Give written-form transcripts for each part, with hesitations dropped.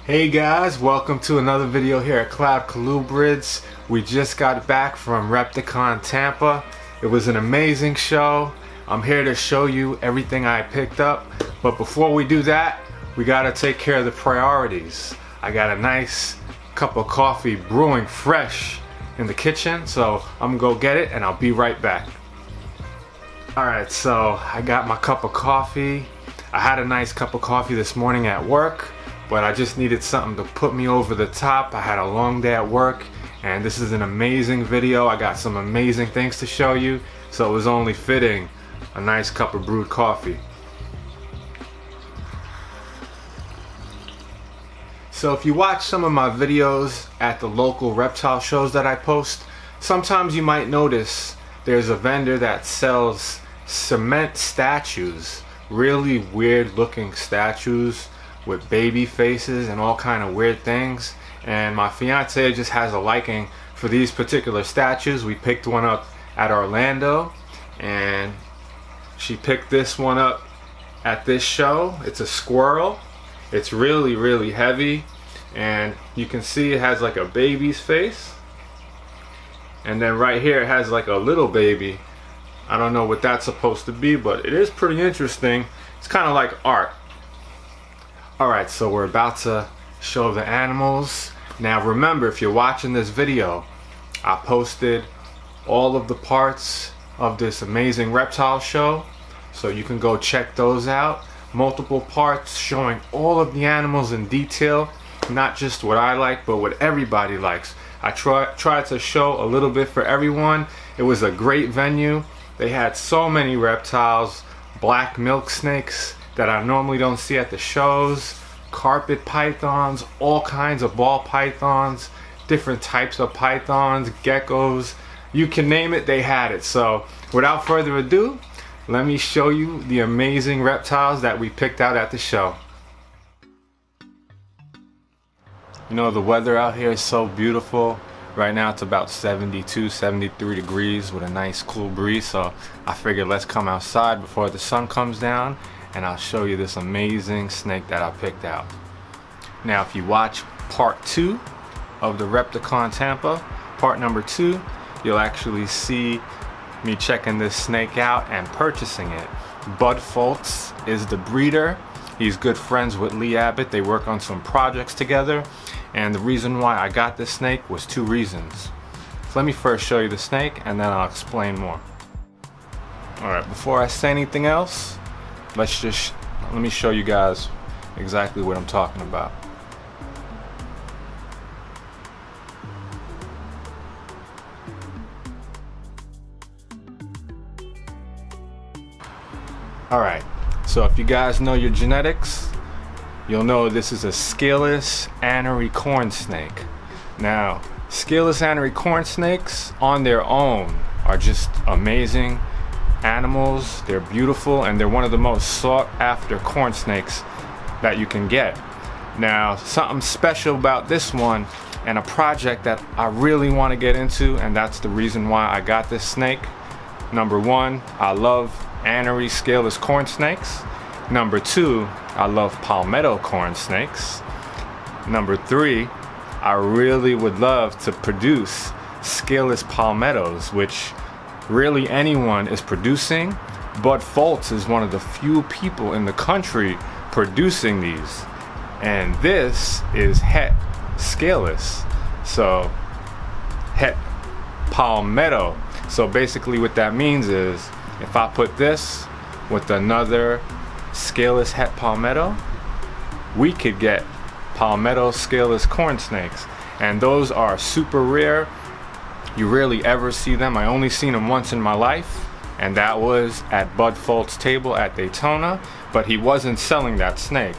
Hey guys, welcome to another video here at cloudcolubrids. We just got back from Repticon Tampa. It was an amazing show. I'm here to show you everything I picked up. But before we do that, we gotta take care of the priorities. I got a nice cup of coffee brewing fresh in the kitchen, so I'm gonna go get it and I'll be right back. Alright, so I got my cup of coffee. I had a nice cup of coffee this morning at work, but I just needed something to put me over the top. I had a long day at work, and this is an amazing video. I got some amazing things to show you, so it was only fitting a nice cup of brewed coffee. So if you watch some of my videos at the local reptile shows that I post, sometimes you might notice there's a vendor that sells cement statues, really weird looking statues with baby faces and all kind of weird things. And my fiance just has a liking for these particular statues. We picked one up at Orlando, and she picked this one up at this show. It's a squirrel. It's really heavy, and you can see it has like a baby's face, and then right here it has like a little baby. I don't know what that's supposed to be, but it is pretty interesting. It's kind of like art. Alright, so we're about to show the animals. Now remember, if you're watching this video, I posted all of the parts of this amazing reptile show, so you can go check those out. Multiple parts showing all of the animals in detail, not just what I like, but what everybody likes. I tried to show a little bit for everyone. It was a great venue. They had so many reptiles, black milk snakes that I normally don't see at the shows, carpet pythons, all kinds of ball pythons, different types of pythons, geckos, you can name it, they had it. So without further ado, let me show you the amazing reptiles that we picked out at the show. You know, the weather out here is so beautiful. Right now it's about 72, 73 degrees with a nice cool breeze, so I figured let's come outside before the sun comes down and I'll show you this amazing snake that I picked out. Now if you watch part 2 of the Repticon Tampa, part number 2, you'll actually see me checking this snake out and purchasing it. Bud Foltz is the breeder. He's good friends with Lee Abbott. They work on some projects together, and the reason why I got this snake was 2 reasons. So let me first show you the snake and then I'll explain more. Alright, before I say anything else, let me show you guys exactly what I'm talking about. Alright, so if you guys know your genetics, you'll know this is a scaleless Anary corn snake. Now, scaleless Anary corn snakes on their own are just amazing animals. They're beautiful, and they're one of the most sought after corn snakes that you can get. Now, something special about this one, and a project that I really want to get into, and that's the reason why I got this snake. Number 1, I love Anary scaleless corn snakes. Number 2, I love Palmetto corn snakes. Number 3, I really would love to produce scaleless palmettos, which really anyone is producing. Bud Foltz is one of the few people in the country producing these, and this is het scaleless, so het palmetto. So basically what that means is, if I put this with another scaleless het palmetto, we could get palmetto scaleless corn snakes, and those are super rare. You rarely ever see them. I only seen them once in my life, and that was at Bud Foltz's table at Daytona, but he wasn't selling that snake.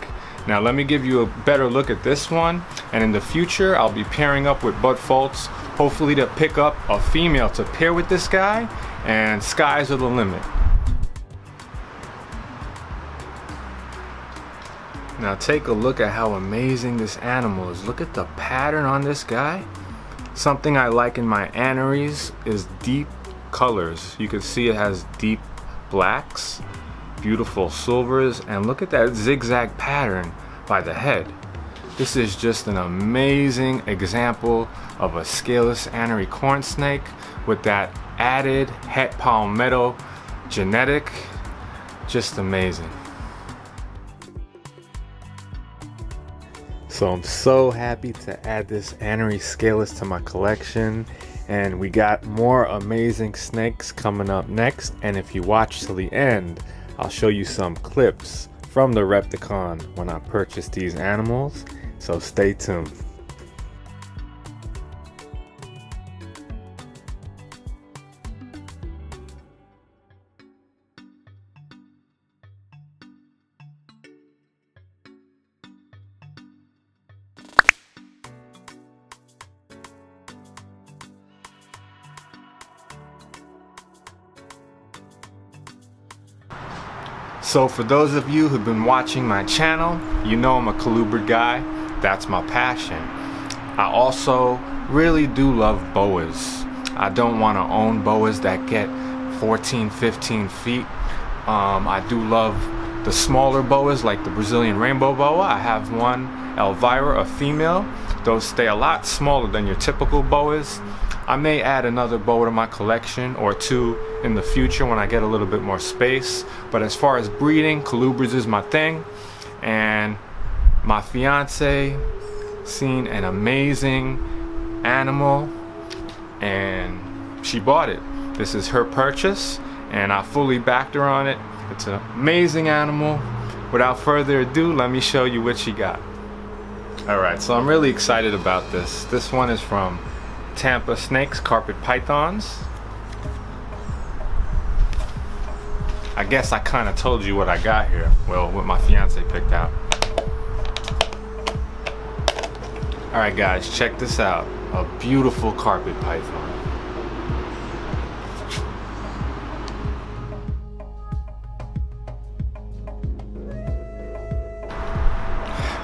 Now let me give you a better look at this one, and in the future I'll be pairing up with Bud Foltz, hopefully to pick up a female to pair with this guy, and skies are the limit. Now take a look at how amazing this animal is. Look at the pattern on this guy. Something I like in my Anarys is deep colors. You can see it has deep blacks, beautiful silvers, and look at that zigzag pattern by the head. This is just an amazing example of a scaleless Anary corn snake with that added het Palmetto genetic. Just amazing. So I'm so happy to add this Anary scaleless to my collection, and we got more amazing snakes coming up next. And if you watch till the end, I'll show you some clips from the Repticon when I purchased these animals, so stay tuned. So for those of you who've been watching my channel, you know I'm a colubrid guy. That's my passion. I also really do love boas. I don't want to own boas that get 14, 15 feet. I do love the smaller boas like the Brazilian rainbow boa. I have one, Elvira, a female. Those stay a lot smaller than your typical boas. I may add another boa to my collection or two in the future when I get a little bit more space. But as far as breeding, colubrids is my thing. And my fiance seen an amazing animal and she bought it. This is her purchase and I fully backed her on it. It's an amazing animal. Without further ado, let me show you what she got. Alright, so I'm really excited about this. This one is from Tampa Snakes, carpet pythons. I guess I kind of told you what I got here. Well, what my fiance picked out. Alright guys, check this out. A beautiful carpet python.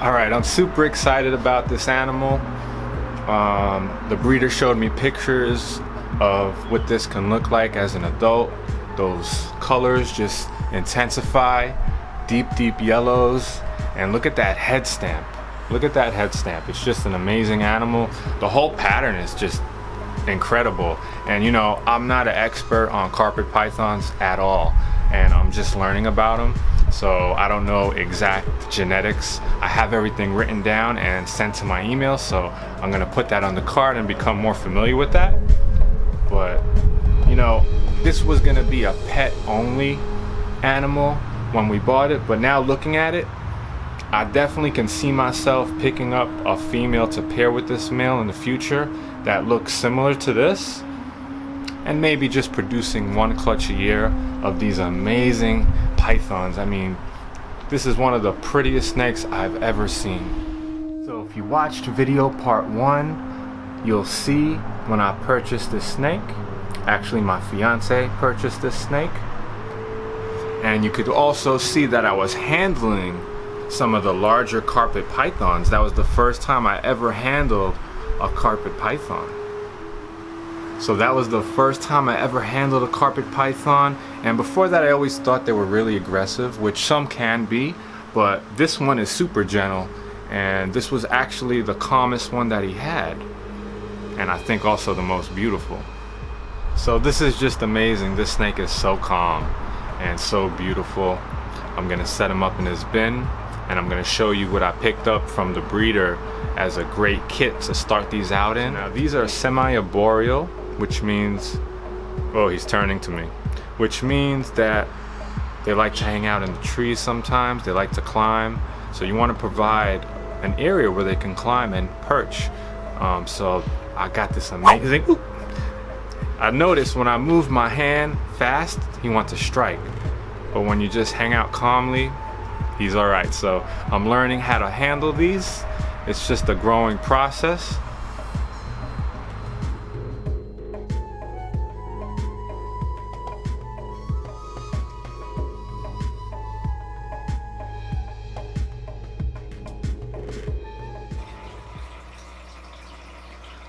Alright, I'm super excited about this animal. The breeder showed me pictures of what this can look like as an adult. Those colors just intensify, deep yellows, and look at that head stamp. Look at that head stamp. It's just an amazing animal. The whole pattern is just incredible. And you know, I'm not an expert on carpet pythons at all, and I'm just learning about them. So I don't know exact genetics. I have everything written down and sent to my email, so I'm gonna put that on the card and become more familiar with that. But you know, this was gonna be a pet only animal when we bought it, but now looking at it, I definitely can see myself picking up a female to pair with this male in the future that looks similar to this, and maybe just producing one clutch a year of these amazing pythons. I mean, this is one of the prettiest snakes I've ever seen. So if you watched video part 1, you'll see when I purchased this snake. Actually, my fiance purchased this snake. And you could also see that I was handling some of the larger carpet pythons. That was the first time I ever handled a carpet python. So that was the first time I ever handled a carpet python. And before that, I always thought they were really aggressive, which some can be, but this one is super gentle. And this was actually the calmest one that he had. And I think also the most beautiful. So this is just amazing. This snake is so calm and so beautiful. I'm gonna set him up in his bin, and I'm gonna show you what I picked up from the breeder as a great kit to start these out in. Now these are semi-arboreal, which means, oh, he's turning to me, which means that they like to hang out in the trees sometimes. They like to climb. So you want to provide an area where they can climb and perch. So I got this amazing, ooh, I noticed when I move my hand fast, he wants to strike. But when you just hang out calmly, he's all right. So I'm learning how to handle these. It's just a growing process.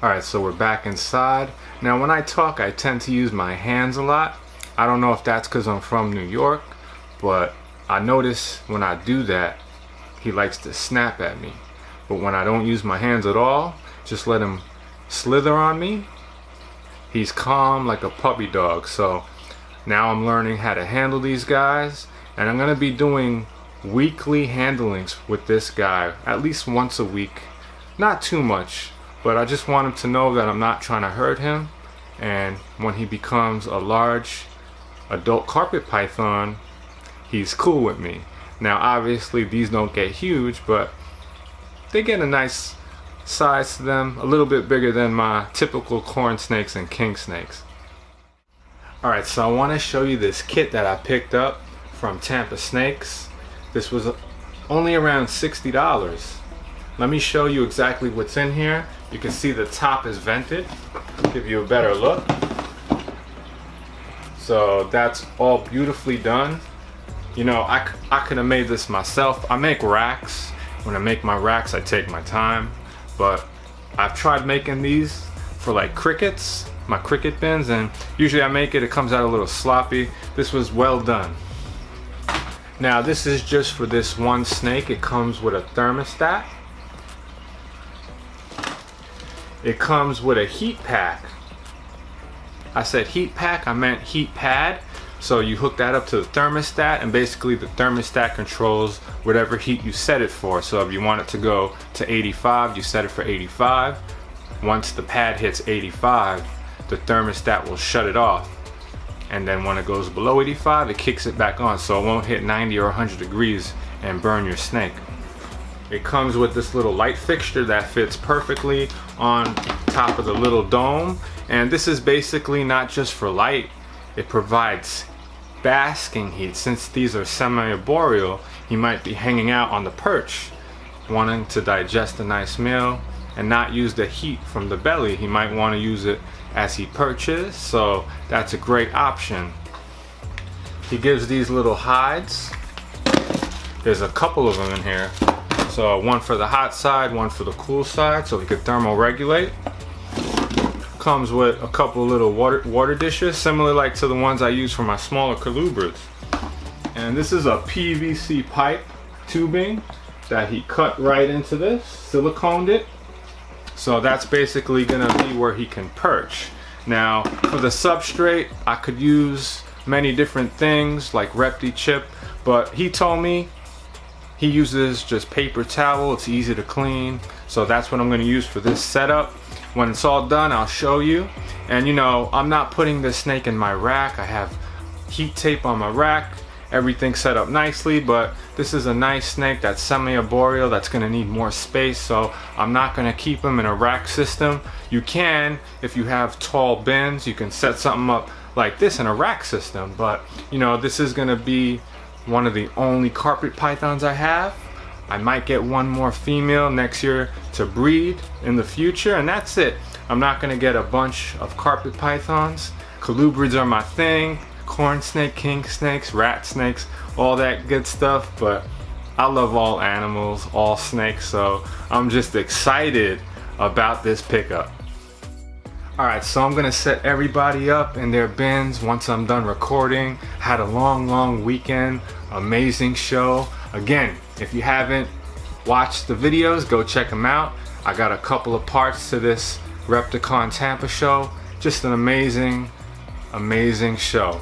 Alright, so we're back inside. Now when I talk, I tend to use my hands a lot. I don't know if that's because I'm from New York, but I notice when I do that, he likes to snap at me. But when I don't use my hands at all, just let him slither on me, he's calm like a puppy dog. So now I'm learning how to handle these guys, and I'm gonna be doing weekly handlings with this guy at least once a week. Not too much, but I just want him to know that I'm not trying to hurt him. And when he becomes a large adult carpet python, he's cool with me. Now obviously these don't get huge, but they get a nice size to them, a little bit bigger than my typical corn snakes and king snakes. Alright, so I want to show you this kit that I picked up from Tampa Snakes. This was only around $60. Let me show you exactly what's in here. You can see the top is vented. Give you a better look. So that's all beautifully done. You know, I could have made this myself. I make racks. When I make my racks, I take my time. But I've tried making these for like crickets, my cricket bins, and usually I make it comes out a little sloppy. This was well done. Now this is just for this one snake. It comes with a thermostat. It comes with a heat pack. I said heat pack, I meant heat pad. So you hook that up to the thermostat, and basically the thermostat controls whatever heat you set it for. So if you want it to go to 85, you set it for 85. Once the pad hits 85, the thermostat will shut it off. And then when it goes below 85, it kicks it back on, so it won't hit 90 or 100 degrees and burn your snake. It comes with this little light fixture that fits perfectly on top of the little dome. And this is basically not just for light, it provides basking heat. Since these are semi-arboreal, he might be hanging out on the perch, wanting to digest a nice meal and not use the heat from the belly. He might want to use it as he perches, so that's a great option. He gives these little hides. There's a couple of them in here. So one for the hot side, one for the cool side, so he could thermoregulate. Comes with a couple little water dishes, similar like to the ones I use for my smaller colubrids. And this is a PVC pipe tubing that he cut right into this, siliconed it. So that's basically gonna be where he can perch. Now for the substrate, I could use many different things like Repti-Chip, but he told me he uses just paper towel. It's easy to clean, so that's what I'm gonna use for this setup. When it's all done, I'll show you. And you know, I'm not putting this snake in my rack. I have heat tape on my rack, everything set up nicely, but this is a nice snake that's semi-arboreal, that's gonna need more space, so I'm not gonna keep him in a rack system. You can, if you have tall bins, you can set something up like this in a rack system, but you know, this is gonna be one of the only carpet pythons I have. I might get one more female next year to breed in the future, and that's it. I'm not gonna get a bunch of carpet pythons. Colubrids are my thing. Corn snake, king snakes, rat snakes, all that good stuff, but I love all animals, all snakes, so I'm just excited about this pickup. Alright, so I'm gonna set everybody up in their bins once I'm done recording. Had a long weekend, amazing show. Again, if you haven't watched the videos, go check them out. I got a couple of parts to this Repticon Tampa show. Just an amazing show.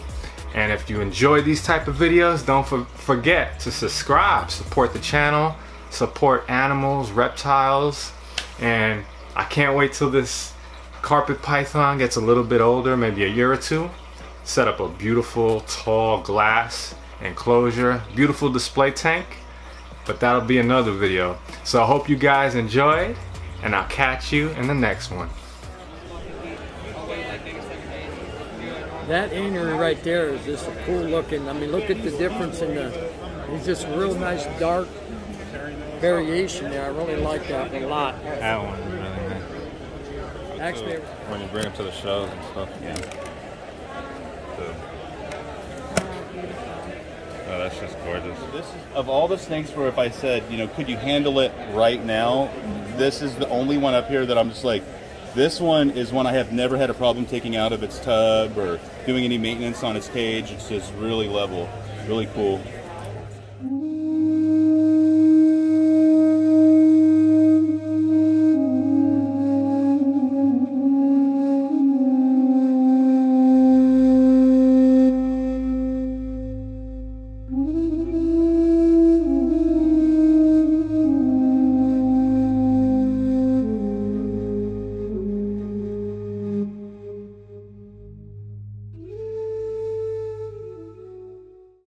And if you enjoy these type of videos, don't forget to subscribe, support the channel, support animals, reptiles, and I can't wait till this carpet python gets a little bit older, maybe a year or two. Set up a beautiful tall glass enclosure, beautiful display tank, but that'll be another video. So I hope you guys enjoyed, and I'll catch you in the next one. That Anary right there is just a cool looking. I mean, look at the difference in the, it's just a real nice dark variation there. I really like that a lot. That one is really nice. Actually, when you bring them to the shows and stuff. Yeah. Oh, that's just gorgeous. This is, of all the snakes where if I said, you know, could you handle it right now, this is the only one up here that I'm just like, this one is one I have never had a problem taking out of its tub or doing any maintenance on its cage. It's just really level, really cool.